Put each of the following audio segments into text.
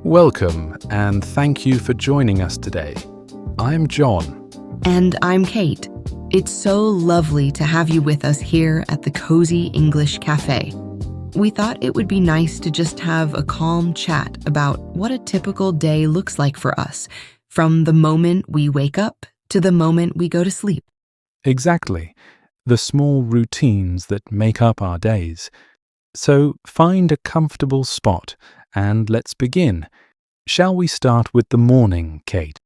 Welcome, and thank you for joining us today. I'm John. And I'm Kate. It's so lovely to have you with us here at the Cozy English Cafe. We thought it would be nice to just have a calm chat about what a typical day looks like for us, from the moment we wake up to the moment we go to sleep. Exactly, the small routines that make up our days. So find a comfortable spot and let's begin. Shall we start with the morning, Kate?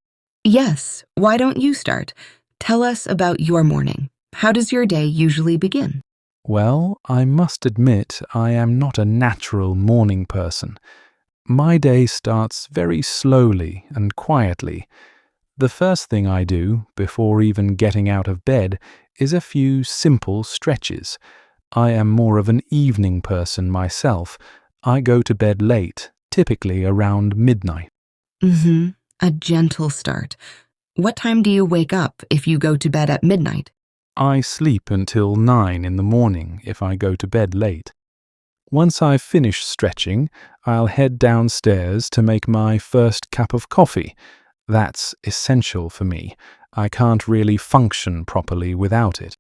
Yes, why don't you start? Tell us about your morning. How does your day usually begin? Well, I must admit I am not a natural morning person. My day starts very slowly and quietly. The first thing I do, before even getting out of bed, is a few simple stretches. I am more of an evening person myself. I go to bed late, typically around midnight. A gentle start. What time do you wake up if you go to bed at midnight? I sleep until 9 in the morning if I go to bed late. Once I've finished stretching, I'll head downstairs to make my first cup of coffee. That's essential for me. I can't really function properly without it.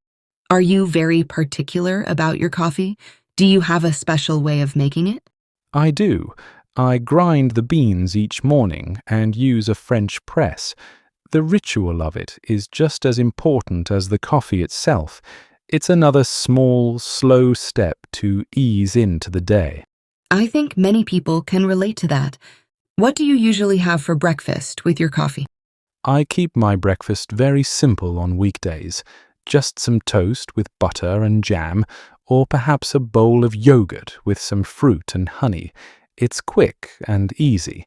Are you very particular about your coffee? Do you have a special way of making it? I do. I grind the beans each morning and use a French press. The ritual of it is just as important as the coffee itself. It's another small, slow step to ease into the day. I think many people can relate to that. What do you usually have for breakfast with your coffee? I keep my breakfast very simple on weekdays. Just some toast with butter and jam, or perhaps a bowl of yogurt with some fruit and honey. It's quick and easy.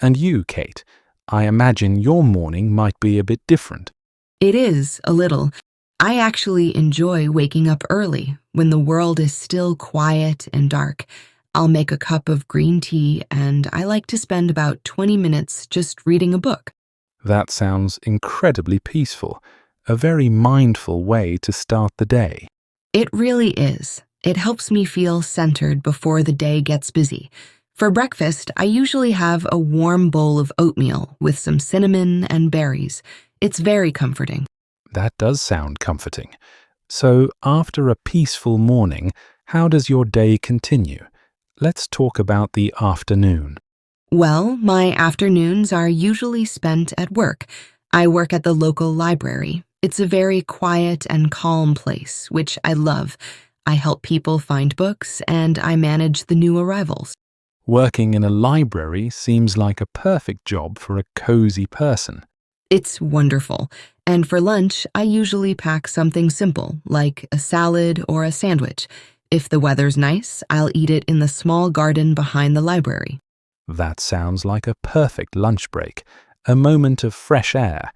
And you, Kate, I imagine your morning might be a bit different. It is, a little. I actually enjoy waking up early when the world is still quiet and dark. I'll make a cup of green tea and I like to spend about 20 minutes just reading a book. That sounds incredibly peaceful. A very mindful way to start the day. It really is. It helps me feel centered before the day gets busy. For breakfast, I usually have a warm bowl of oatmeal with some cinnamon and berries. It's very comforting. That does sound comforting. So, after a peaceful morning, how does your day continue? Let's talk about the afternoon. Well, my afternoons are usually spent at work. I work at the local library. It's a very quiet and calm place, which I love. I help people find books and I manage the new arrivals. Working in a library seems like a perfect job for a cozy person. It's wonderful. And for lunch, I usually pack something simple, like a salad or a sandwich. If the weather's nice, I'll eat it in the small garden behind the library. That sounds like a perfect lunch break, a moment of fresh air.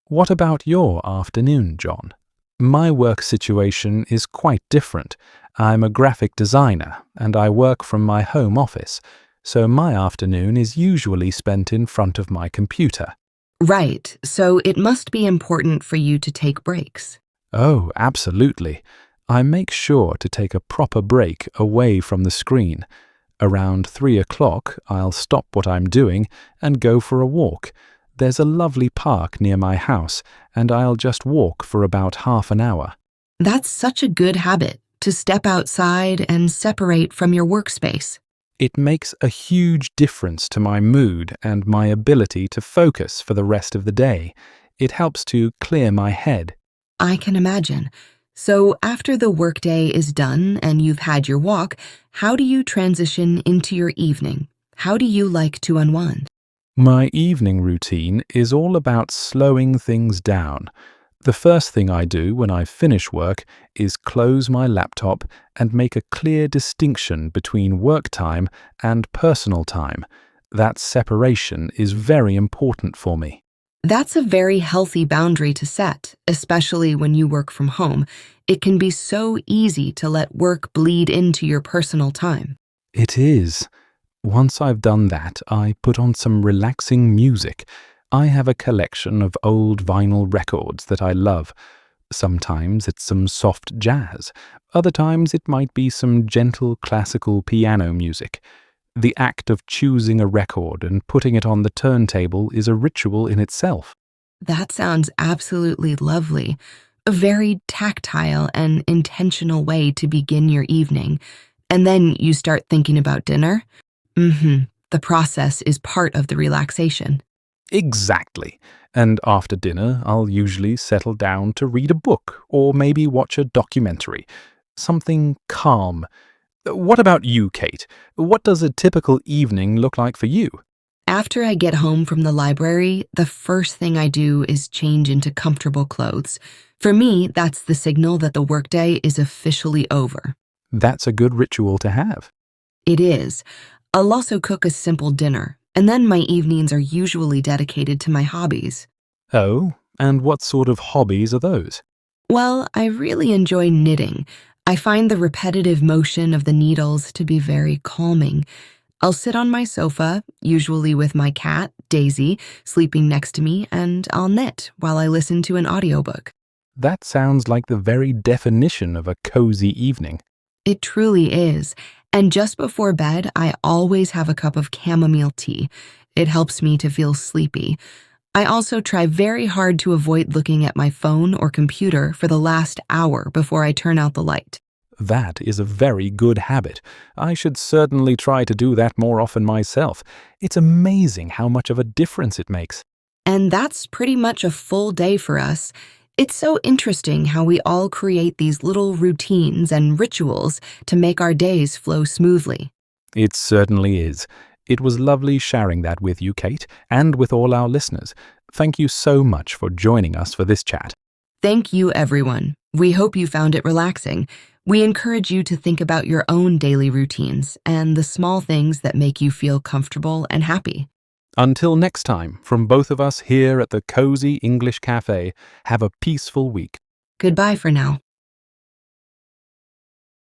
What about your afternoon, John? My work situation is quite different. I'm a graphic designer and I work from my home office, so my afternoon is usually spent in front of my computer. Right, so it must be important for you to take breaks. Oh, absolutely. I make sure to take a proper break away from the screen. Around 3 o'clock, I'll stop what I'm doing and go for a walk. There's a lovely park near my house, and I'll just walk for about half an hour. That's such a good habit, to step outside and separate from your workspace. It makes a huge difference to my mood and my ability to focus for the rest of the day. It helps to clear my head. I can imagine. So after the workday is done and you've had your walk, how do you transition into your evening? How do you like to unwind? My evening routine is all about slowing things down. The first thing I do when I finish work is close my laptop and make a clear distinction between work time and personal time. That separation is very important for me. That's a very healthy boundary to set, especially when you work from home. It can be so easy to let work bleed into your personal time. It is. Once I've done that, I put on some relaxing music. I have a collection of old vinyl records that I love. Sometimes it's some soft jazz. Other times it might be some gentle classical piano music. The act of choosing a record and putting it on the turntable is a ritual in itself. That sounds absolutely lovely. A very tactile and intentional way to begin your evening. And then you start thinking about dinner? The process is part of the relaxation. Exactly. And after dinner, I'll usually settle down to read a book or maybe watch a documentary. Something calm. What about you, Kate? What does a typical evening look like for you? After I get home from the library, the first thing I do is change into comfortable clothes. For me, that's the signal that the workday is officially over. That's a good ritual to have. It is. I'll also cook a simple dinner, and then my evenings are usually dedicated to my hobbies. Oh, and what sort of hobbies are those? Well, I really enjoy knitting. I find the repetitive motion of the needles to be very calming. I'll sit on my sofa, usually with my cat, Daisy, sleeping next to me, and I'll knit while I listen to an audiobook. That sounds like the very definition of a cozy evening. It truly is. And just before bed, I always have a cup of chamomile tea. It helps me to feel sleepy. I also try very hard to avoid looking at my phone or computer for the last hour before I turn out the light. That is a very good habit. I should certainly try to do that more often myself. It's amazing how much of a difference it makes. And that's pretty much a full day for us. It's so interesting how we all create these little routines and rituals to make our days flow smoothly. It certainly is. It was lovely sharing that with you, Kate, and with all our listeners. Thank you so much for joining us for this chat. Thank you, everyone. We hope you found it relaxing. We encourage you to think about your own daily routines and the small things that make you feel comfortable and happy. Until next time, from both of us here at the Cozy English Cafe, have a peaceful week. Goodbye for now.